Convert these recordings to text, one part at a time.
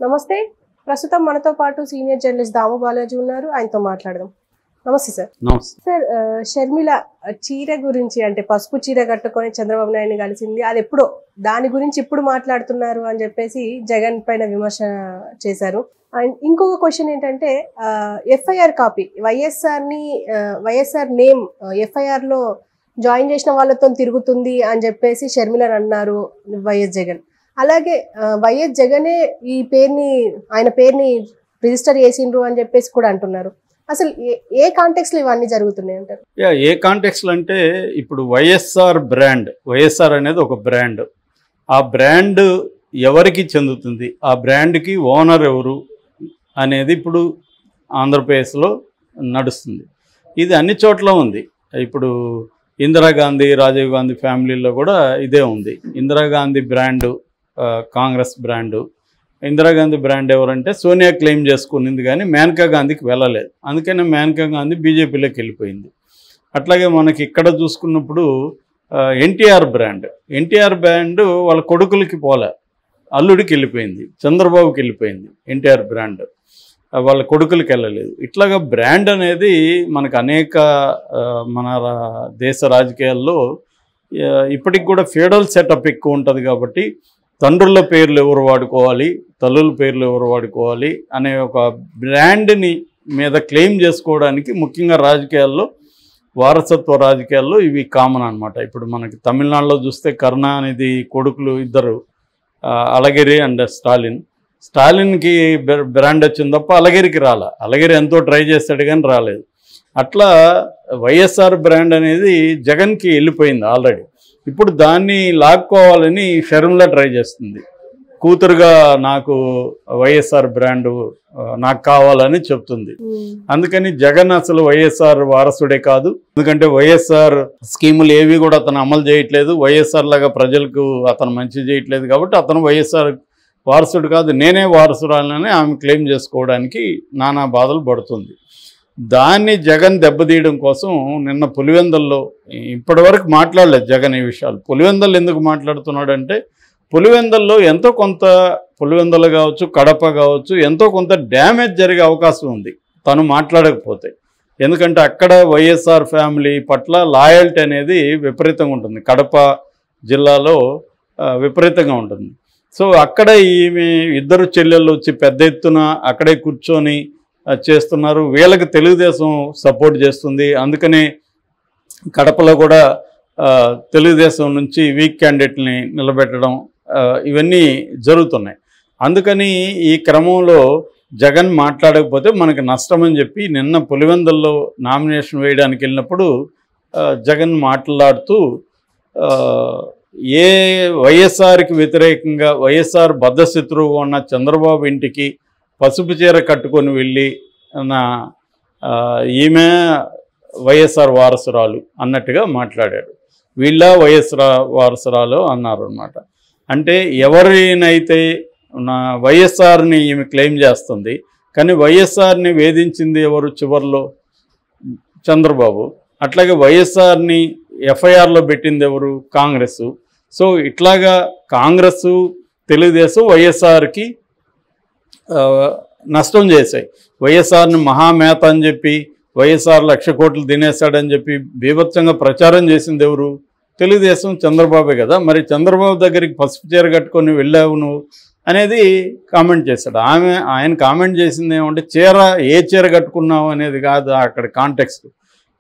నమస్తే. ప్రస్తుతం మనతో పాటు సీనియర్ జర్నలిస్ట్ దాము బాలాజీ ఉన్నారు. ఆయనతో మాట్లాడదాం. నమస్తే సార్. నమస్తే సార్, షర్మిల చీర గురించి, అంటే పసుపు చీర కట్టుకొని చంద్రబాబు నాయుడిని కలిసింది, అది ఎప్పుడో, దాని గురించి ఇప్పుడు మాట్లాడుతున్నారు అని చెప్పేసి జగన్ పైన విమర్శ చేశారు. అండ్ ఇంకొక క్వశ్చన్ ఏంటంటే, FIR copy YSR name FIR లో జాయిన్ చేసిన వాళ్ళతో తిరుగుతుంది అని చెప్పేసి షర్మిల అన్నారు వైఎస్ జగన్. అలాగే వైఎస్ జగనే ఆయన పేరుని రిజిస్టర్ చేసిండ్రు అని చెప్పేసి కూడా అంటున్నారు. అసలు ఏ కాంటెక్స్ట్ లో ఇవన్నీ జరుగుతున్నాయి అంటారు? ఏ కాంటెక్స్ట్ అంటే, ఇప్పుడు వైఎస్ఆర్ అనేది ఒక బ్రాండ్. ఆ బ్రాండ్ ఎవరికి చెందుతుంది, ఆ బ్రాండ్కి ఓనర్ ఎవరు అనేది ఇప్పుడు ఆంధ్రప్రదేశ్లో నడుస్తుంది. ఇది అన్ని చోట్ల ఉంది. ఇప్పుడు ఇందిరాగాంధీ, రాజీవ్ గాంధీ ఫ్యామిలీలో కూడా ఇదే ఉంది. Indira Gandhi brand Congress brand. Indira Gandhi brand ఎవరంటే సోనియా క్లెయిమ్ చేసుకునింది, కానీ మేనకా గాంధీకి వెళ్ళలేదు. అందుకనే మేనకా గాంధీ బీజేపీలోకి వెళ్ళిపోయింది. అట్లాగే మనకి ఇక్కడ చూసుకున్నప్పుడు ఎన్టీఆర్ బ్రాండ్ వాళ్ళ కొడుకులకి పోలే, అల్లుడికి వెళ్ళిపోయింది, చంద్రబాబుకి వెళ్ళిపోయింది. ఎన్టీఆర్ బ్రాండ్ వాళ్ళ కొడుకులకి వెళ్ళలేదు. ఇట్లాగా బ్రాండ్ అనేది మనకు అనేక మన దేశ రాజకీయాల్లో ఇప్పటికి కూడా ఫెడరల్ సెటప్ ఎక్కువ ఉంటుంది. కాబట్టి తండ్రుల పేర్లు ఎవరు వాడుకోవాలి, తల్లుల పేర్లు ఎవరు వాడుకోవాలి అనే ఒక బ్రాండ్ని మీద క్లెయిమ్ చేసుకోవడానికి ముఖ్యంగా రాజకీయాల్లో, వారసత్వ రాజకీయాల్లో ఇవి కామన్ అనమాట. ఇప్పుడు మనకి తమిళనాడులో చూస్తే కరుణానిధి కొడుకులు ఇద్దరు, అళగిరి అండ్ స్టాలిన్కి బ్రాండ్ వచ్చింది తప్ప అళగిరికి రాలే. అళగిరి ఎంతో ట్రై చేస్తాడు కానీ రాలేదు. అట్లా వైఎస్ఆర్ బ్రాండ్ అనేది జగన్కి వెళ్ళిపోయింది ఆల్రెడీ. ఇప్పుడు దాన్ని లాక్కోవాలని షర్మిల ట్రై చేస్తుంది. కూతురుగా నాకు వైఎస్ఆర్ బ్రాండు నాకు కావాలని చెప్తుంది. అందుకని జగన్ అసలు వైఎస్ఆర్ వారసుడే కాదు. ఎందుకంటే వైఎస్ఆర్ స్కీములు ఏవి కూడా అతను అమలు చేయట్లేదు. వైఎస్ఆర్ లాగా ప్రజలకు అతను మంచి చేయట్లేదు. కాబట్టి అతను వైఎస్ఆర్ వారసుడు కాదు, నేనే వారసురాలని ఆమె క్లెయిమ్ చేసుకోవడానికి నానా బాధలు పడుతుంది. దాన్ని జగన్ దెబ్బతీయడం కోసం నిన్న పులివెందుల్లో, ఇప్పటివరకు మాట్లాడలేదు జగన్ ఈ విషయాలు. పులివెందులు ఎందుకు మాట్లాడుతున్నాడంటే, పులివెందుల్లో ఎంతో కొంత, పులివెందులు కావచ్చు, కడప కావచ్చు, ఎంతో కొంత డ్యామేజ్ జరిగే అవకాశం ఉంది తను మాట్లాడకపోతే. ఎందుకంటే అక్కడ వైఎస్ఆర్ ఫ్యామిలీ పట్ల లాయల్టీ అనేది విపరీతంగా ఉంటుంది. కడప జిల్లాలో విపరీతంగా ఉంటుంది. సో అక్కడ ఈమె ఇద్దరు చెల్లెళ్ళు వచ్చి పెద్ద ఎత్తున అక్కడే కూర్చొని చేస్తున్నారు. వీళ్ళకి తెలుగుదేశం సపోర్ట్ చేస్తుంది. అందుకనే కడపలో కూడా తెలుగుదేశం నుంచి వీక్ క్యాండిడేట్ని నిలబెట్టడం ఇవన్నీ జరుగుతున్నాయి. అందుకని ఈ క్రమంలో జగన్ మాట్లాడకపోతే మనకు నష్టం అని చెప్పి నిన్న పులివెందుల్లో నామినేషన్ వేయడానికి వెళ్ళినప్పుడు జగన్ మాట్లాడుతూ ఏ వైఎస్ఆర్కి వ్యతిరేకంగా వైఎస్ఆర్ బద్ధశత్రువుగా ఉన్న చంద్రబాబు ఇంటికి పసుపు చీర కట్టుకొని వెళ్ళి ఈమె వైఎస్ఆర్ వారసురాలు అన్నట్టుగా మాట్లాడాడు. వీళ్ళ వైఎస్ఆర్ వారసురాలు అన్నారు అన్నమాట. అంటే ఎవరినైతే వైఎస్ఆర్ని ఈమె క్లెయిమ్ చేస్తుంది, కానీ వైఎస్ఆర్ని వేధించింది ఎవరు చివరిలో? చంద్రబాబు. అట్లాగే వైఎస్ఆర్ని ఎఫ్ఐఆర్లో పెట్టింది ఎవరు? కాంగ్రెస్. సో ఇట్లాగా కాంగ్రెస్, తెలుగుదేశం వైఎస్ఆర్కి నష్టం చేశాయి. వైఎస్ఆర్ని మహామేత అని చెప్పి, వైఎస్ఆర్ 1,00,000 కోట్లు తినేశాడని చెప్పి బీభత్సంగా ప్రచారం చేసింది ఎవరు? తెలుగుదేశం, చంద్రబాబే కదా. మరి చంద్రబాబు దగ్గరికి పసుపు చీర కట్టుకొని వెళ్ళావు నువ్వు అనేది కామెంట్ చేశాడు. ఆయన కామెంట్ చేసింది ఏమంటే, ఏ చీర కట్టుకున్నావు అనేది కాదు అక్కడ కాంటెక్స్ట్.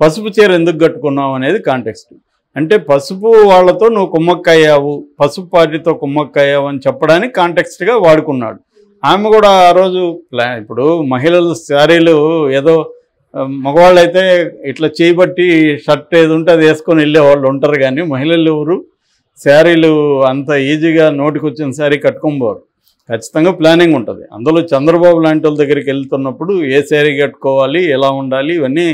పసుపు చీర ఎందుకు కట్టుకున్నావు అనేది కాంటెక్స్ట్. అంటే పసుపు వాళ్ళతో నువ్వు కుమ్మక్కయ్యావు, పసుపు పార్టీతో కుమ్మక్కయ్యావు అని చెప్పడానికి కాంటెక్స్ట్గా వాడుకున్నాడు. ఆమె కూడా ఆ రోజు ఇప్పుడు మహిళలు శారీలు ఏదో, మగవాళ్ళు అయితే ఇట్లా చేయబట్టి షర్ట్ ఏది ఉంటే అది వేసుకొని వెళ్ళే వాళ్ళు ఉంటారు, కానీ మహిళలు ఎవరు శారీలు అంత ఈజీగా నోటికి వచ్చిన శారీ కట్టుకోబోరు. ఖచ్చితంగా ప్లానింగ్ ఉంటుంది. అందులో చంద్రబాబు లాంటి వాళ్ళ దగ్గరికి వెళ్తున్నప్పుడు ఏ శారీ కట్టుకోవాలి, ఎలా ఉండాలి, ఇవన్నీ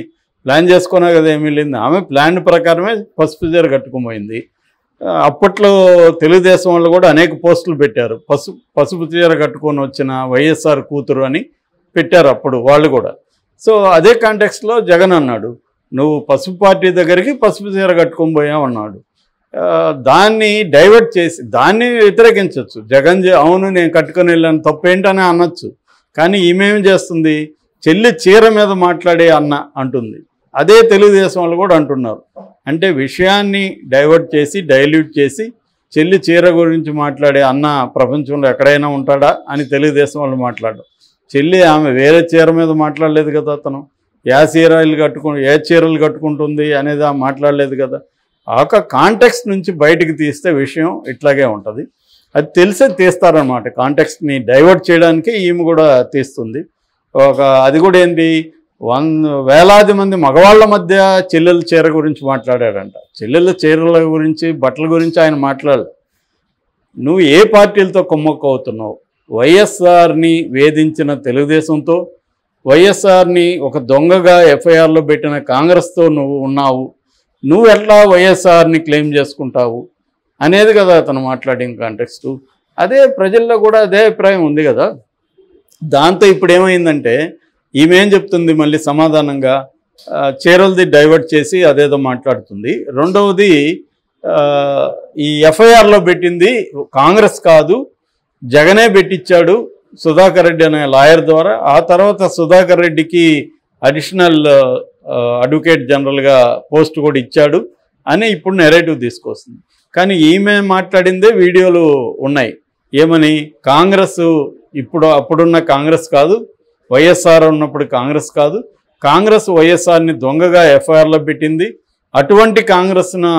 ప్లాన్ చేసుకున్నా కదా. ఏమీ లేదు, ఆమె ప్లాన్ ప్రకారమే పసుపు చీర కట్టుకుపోయింది. అప్పట్లో తెలుగుదేశం వాళ్ళు కూడా అనేక పోస్టులు పెట్టారు, పసుపు చీర కట్టుకొని వచ్చిన వైఎస్ఆర్ కూతురు అని పెట్టారు అప్పుడు వాళ్ళు కూడా. సో అదే కాంటెక్స్ట్లో జగన్ అన్నాడు, నువ్వు పసుపు పార్టీ దగ్గరికి పసుపు చీర కట్టుకొని పోయావు అన్నాడు. దాన్ని డైవర్ట్ చేసి దాన్ని వ్యతిరేకించవచ్చు. జగన్ అవును నేను కట్టుకొని వెళ్ళాను తప్పేంటని అనొచ్చు. కానీ ఈమెం చేస్తుంది, చెల్లి చీర మీద మాట్లాడే అన్న అంటుంది. అదే తెలుగుదేశం వాళ్ళు కూడా అంటున్నారు. అంటే విషయాన్ని డైవర్ట్ చేసి డైల్యూట్ చేసి చెల్లి చీర గురించి మాట్లాడే అన్న ప్రపంచంలో ఎక్కడైనా ఉంటాడా అని తెలుగుదేశం వాళ్ళు మాట్లాడడం. చెల్లి ఆమె వేరే చీర మీద మాట్లాడలేదు కదా, అతను ఏ చీరలు కట్టుకుంటుంది అనేది మాట్లాడలేదు కదా. ఒక కాంటెక్స్ట్ నుంచి బయటికి తీస్తే విషయం ఇట్లాగే ఉంటుంది. అది తెలిసే తీస్తారనమాట. కాంటెక్స్ట్ని డైవర్ట్ చేయడానికి ఈమె కూడా తీస్తుంది. అది కూడా ఏంటి, వేలాది మంది మగవాళ్ళ మధ్య చెల్లెల చీర గురించి మాట్లాడాడంట. చెల్లెల చీరల గురించి బట్టల గురించి ఆయన మాట్లాడలేదు. నువ్వు ఏ పార్టీలతో కుమ్మక్కవుతున్నావు? వైఎస్ఆర్ని వేధించిన తెలుగుదేశంతో, వైఎస్ఆర్ని ఒక దొంగగా ఎఫ్ఐఆర్లో పెట్టిన కాంగ్రెస్తో నువ్వు ఉన్నావు. నువ్వు ఎట్లా వైఎస్ఆర్ని క్లెయిమ్ చేసుకుంటావు అనేది కదా అతను మాట్లాడిన కాంటెక్స్టు. అదే ప్రజల్లో కూడా అదే అభిప్రాయం ఉంది కదా. దాంతో ఇప్పుడు ఏమైందంటే ఈమె ఏం చెప్తుంది మళ్ళీ సమాధానంగా, చీరలది డైవర్ట్ చేసి అదేదో మాట్లాడుతుంది. రెండవది, ఈ ఎఫ్ఐఆర్లో పెట్టింది కాంగ్రెస్ కాదు, జగనే పెట్టించాడు సుధాకర్ రెడ్డి అనే లాయర్ ద్వారా. ఆ తర్వాత సుధాకర్ రెడ్డికి అడిషనల్ అడ్వకేట్ జనరల్గా పోస్ట్ కూడా ఇచ్చాడు అని ఇప్పుడు నెరేటివ్ తీసుకొస్తుంది. కానీ ఈమె మాట్లాడిందే వీడియోలు ఉన్నాయి. ఏమని, కాంగ్రెస్ అప్పుడున్న కాంగ్రెస్ కాదు, వైఎస్ఆర్ ఉన్నప్పుడు కాంగ్రెస్ కాదు, కాంగ్రెస్ వైఎస్ఆర్ని దొంగగా ఎఫ్ఐఆర్లో పెట్టింది, అటువంటి కాంగ్రెస్ను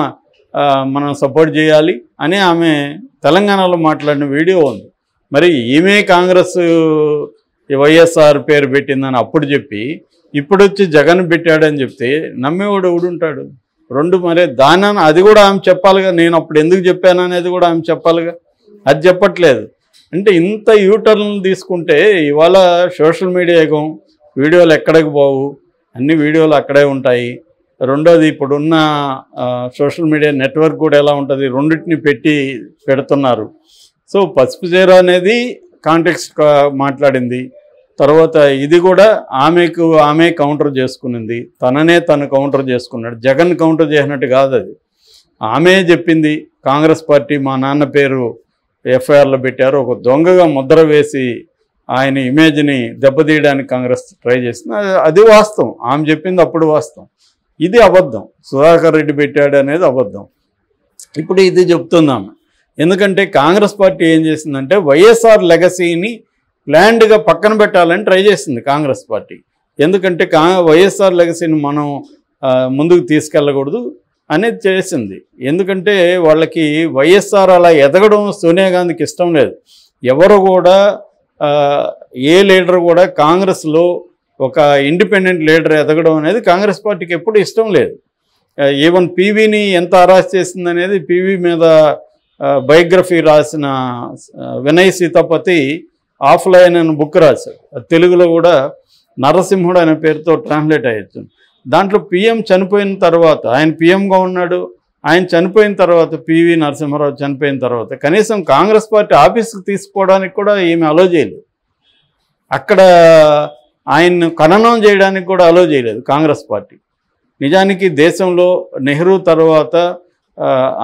మనం సపోర్ట్ చేయాలి అని ఆమె తెలంగాణలో మాట్లాడిన వీడియో ఉంది. మరి ఈమె కాంగ్రెస్ వైఎస్ఆర్ పేరు పెట్టిందని అప్పుడు చెప్పి ఇప్పుడు వచ్చి జగన్ పెట్టాడని చెప్తే నమ్మేవాడు ఎవడుంటాడు? మరి అది కూడా ఆమె చెప్పాలిగా. నేను అప్పుడు ఎందుకు చెప్పాను అనేది కూడా ఆమె చెప్పాలిగా. అది చెప్పట్లేదు. అంటే ఇంత యూటర్న్లు తీసుకుంటే ఇవాళ సోషల్ మీడియా యుగం, వీడియోలు ఎక్కడికి పోవు, అన్ని వీడియోలు అక్కడే ఉంటాయి. రెండోది, ఇప్పుడున్న సోషల్ మీడియా నెట్వర్క్ కూడా ఎలా ఉంటుంది, రెండింటిని పెడుతున్నారు. సో పసుపు చీర అనేది కాంటెక్స్ట్ మాట్లాడింది. తర్వాత ఇది కూడా ఆమె కౌంటర్ చేసుకునింది, తను కౌంటర్ చేసుకున్నాడు. జగన్ కౌంటర్ చేసినట్టు కాదు అది. ఆమె చెప్పింది కాంగ్రెస్ పార్టీ మా నాన్న పేరు ఎఫ్ఐఆర్లో పెట్టారు, ఒక దొంగగా ముద్ర వేసి ఆయన ఇమేజ్ని దెబ్బతీయడానికి కాంగ్రెస్ ట్రై చేస్తుంది. అది వాస్తవం. ఆమె చెప్పింది అప్పుడు వాస్తవం. ఇది అబద్ధం. సుధాకర్ రెడ్డి పెట్టాడు అనేది అబద్ధం. ఇప్పుడు ఇది చెప్తుంది ఆమె. ఎందుకంటే కాంగ్రెస్ పార్టీ ఏం చేసిందంటే వైఎస్ఆర్ లెగసీని ప్లాన్డ్గా పక్కన పెట్టాలని ట్రై చేసింది కాంగ్రెస్ పార్టీ. ఎందుకంటే వైఎస్ఆర్ లెగసీని మనం ముందుకు తీసుకెళ్ళకూడదు అనేది చేసింది. ఎందుకంటే వాళ్ళకి వైఎస్ఆర్ అలా ఎదగడం సోనియా గాంధీకి ఇష్టం లేదు. ఎవరు కూడా ఏ లీడర్ కూడా కాంగ్రెస్లో ఒక ఇండిపెండెంట్ లీడర్ ఎదగడం అనేది కాంగ్రెస్ పార్టీకి ఎప్పుడు ఇష్టం లేదు. ఈవెన్ పీవీని ఎంత అరెస్ట్ చేసిందనేది పీవీ మీద బయోగ్రఫీ రాసిన వినయ్ సీతాపతి ఆఫ్లైన్ అని బుక్ రాశాడు. తెలుగులో కూడా నరసింహుడు అనే పేరుతో ట్రాన్స్లేట్ అయ్యొచ్చు. దాంట్లో పిఎం చనిపోయిన తర్వాత, ఆయన పిఎంగా ఉన్నాడు, ఆయన చనిపోయిన తర్వాత, పివి నరసింహారావు చనిపోయిన తర్వాత కనీసం కాంగ్రెస్ పార్టీ ఆఫీస్కి తీసుకోవడానికి కూడా ఈమె అలో చేయలేదు. అక్కడ ఆయన్ను ఖననం చేయడానికి కూడా అలో చేయలేదు కాంగ్రెస్ పార్టీ. నిజానికి దేశంలో నెహ్రూ తర్వాత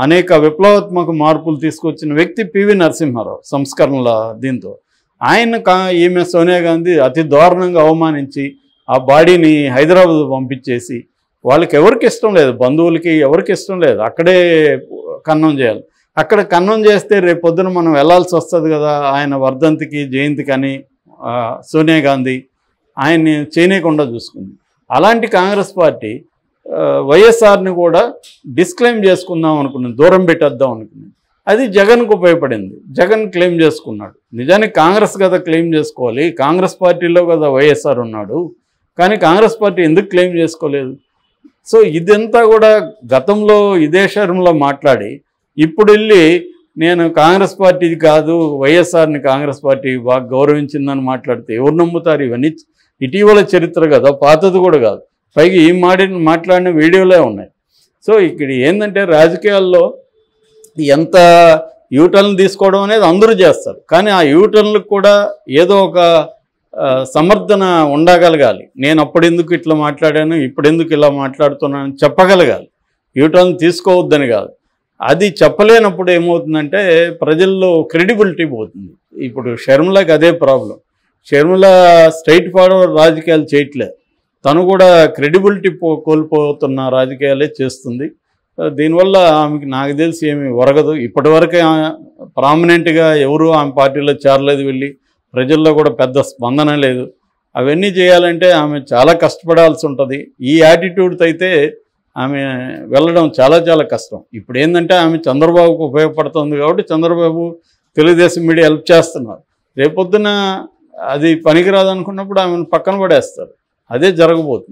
అనేక విప్లవాత్మక మార్పులు తీసుకొచ్చిన వ్యక్తి పివి నరసింహారావు సంస్కరణల దీంతో. ఈమె సోనియా గాంధీ అతి దారుణంగా అవమానించి ఆ బాడీని హైదరాబాద్ పంపించేసి, వాళ్ళకి ఎవరికి ఇష్టం లేదు, బంధువులకి ఎవరికి ఇష్టం లేదు, అక్కడే ఖననం చేయాలి. అక్కడ ఖననం చేస్తే రేపు పొద్దున మనం వెళ్లాల్సి వస్తుంది కదా ఆయన వర్ధంతికి జయంతికి అని సోనియా గాంధీ ఆయన్ని చేయనీయకుండా చూసుకుంది. అలాంటి కాంగ్రెస్ పార్టీ వైఎస్ఆర్ని కూడా డిస్క్లెయిమ్ చేసుకుందాం అనుకున్నది, దూరం పెట్టేద్దాం అనుకున్నది. అది జగన్కు ఉపయోగపడింది. జగన్ క్లెయిమ్ చేసుకున్నాడు. నిజానికి కాంగ్రెస్ కదా క్లెయిమ్ చేసుకోవాలి, కాంగ్రెస్ పార్టీలో కదా వైఎస్ఆర్ ఉన్నాడు. కానీ కాంగ్రెస్ పార్టీ ఎందుకు క్లెయిమ్ చేసుకోలేదు? సో ఇదంతా కూడా గతంలో ఇదే శర్మలో మాట్లాడి ఇప్పుడు వెళ్ళి నేను కాంగ్రెస్ పార్టీ కాదు వైఎస్ఆర్ని కాంగ్రెస్ పార్టీ బాగా గౌరవించిందని మాట్లాడితే ఎవరు నమ్ముతారు? ఇవన్నీ ఇటీవల చరిత్ర కదా, పాతది కూడా కాదు. పైగా ఈ మాట్లాడిన వీడియోలే ఉన్నాయి. సో ఇక్కడ ఏంటంటే రాజకీయాల్లో ఎంత యూటర్న్లు తీసుకోవడం అనేది అందరూ చేస్తారు. కానీ ఆ యూటర్న్లకు కూడా ఏదో ఒక సమర్థన ఉండగలగాలి. నేను అప్పుడు ఎందుకు ఇట్లా మాట్లాడాను, ఇప్పుడు ఎందుకు ఇలా మాట్లాడుతున్నాను చెప్పగలగాలి. యూటర్న్ తీసుకోవద్దని కాదు. అది చెప్పలేనప్పుడు ఏమవుతుందంటే ప్రజల్లో క్రెడిబిలిటీ పోతుంది. ఇప్పుడు షర్మిలకి అదే ప్రాబ్లం. షర్మిల స్ట్రైట్ ఫార్వర్డ్ రాజకీయాలు చేయట్లే, తను కూడా క్రెడిబిలిటీ కోల్పోతున్న రాజకీయాలే చేస్తుంది. దీనివల్ల ఆమెకి నాకు తెలిసి ఏమి ఒరగదు. ఇప్పటివరకే ప్రామినెంట్గా ఎవరు ఆమె పార్టీలో చేరలేదు, వెళ్ళి ప్రజల్లో కూడా పెద్ద స్పందన లేదు. అవన్నీ చేయాలంటే ఆమె చాలా కష్టపడాల్సి ఉంటుంది. ఈ యాటిట్యూడ్తో అయితే ఆమె వెళ్ళడం చాలా చాలా కష్టం. ఇప్పుడు ఏంటంటే ఆమె చంద్రబాబుకు ఉపయోగపడుతుంది కాబట్టి చంద్రబాబు తెలుగుదేశం మీడియా హెల్ప్ చేస్తున్నారు. రేపొద్దున అది పనికిరాదు అనుకున్నప్పుడు ఆమెను పక్కన పడేస్తారు. అదే జరగబోతుంది.